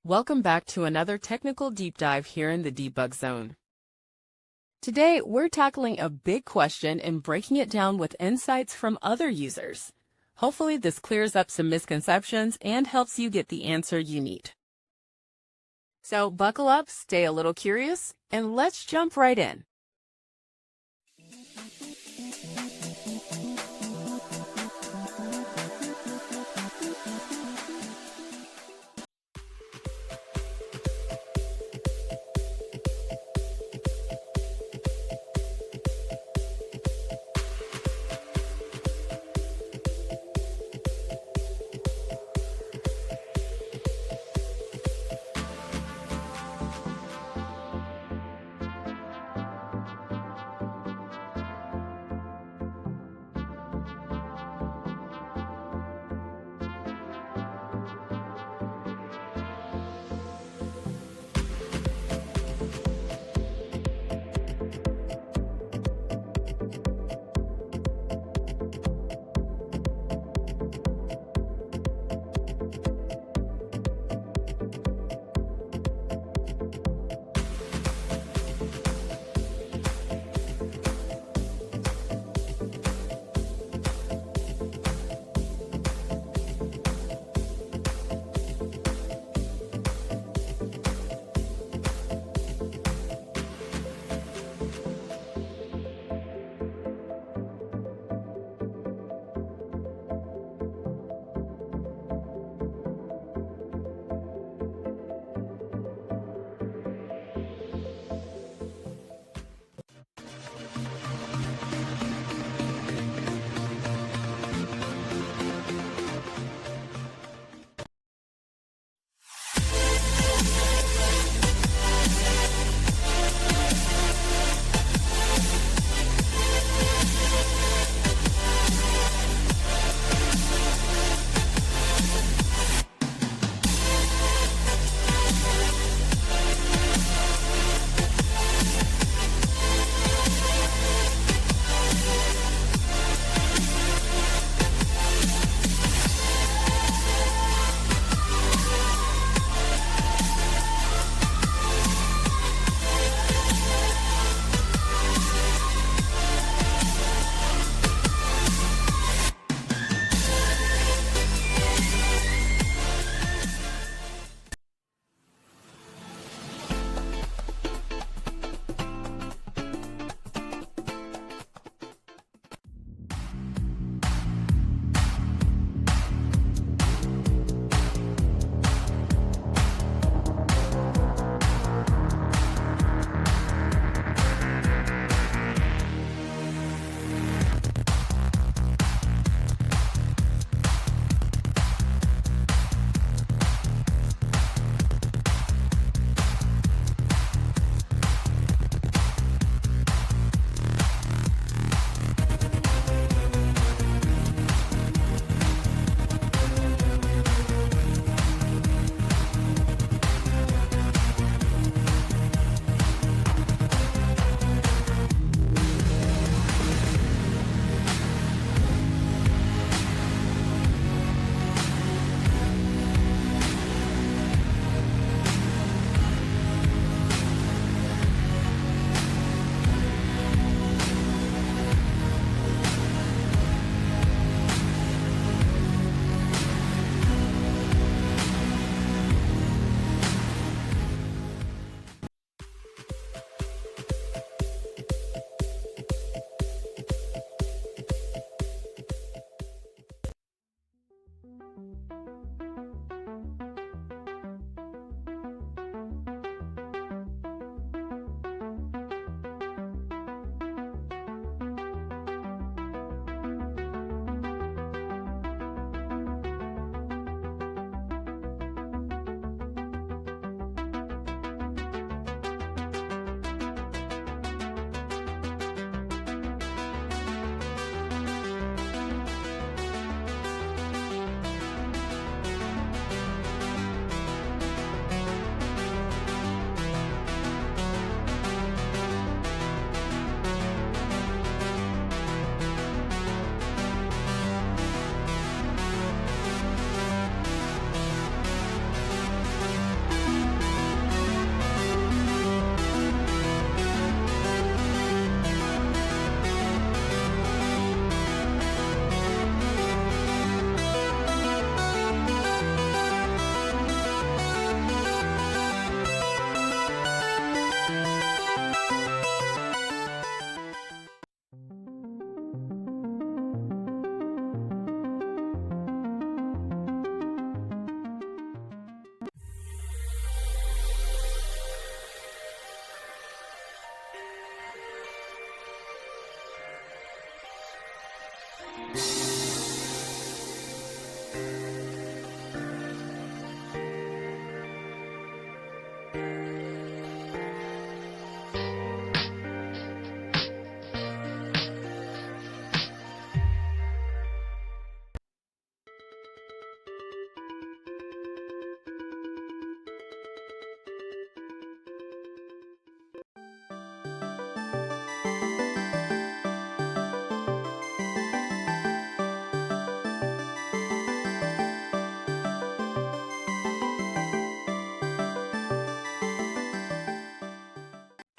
Welcome back to another technical deep dive here in the Debug Zone. Today, we're tackling a big question and breaking it down with insights from other users. Hopefully, this clears up some misconceptions and helps you get the answer you need. So buckle up, stay a little curious, and let's jump right in.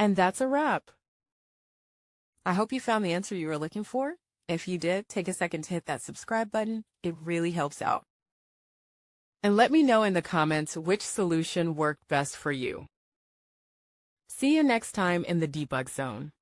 And that's a wrap. I hope you found the answer you were looking for. If you did, take a second to hit that subscribe button. It really helps out. And let me know in the comments which solution worked best for you. See you next time in the debug zone.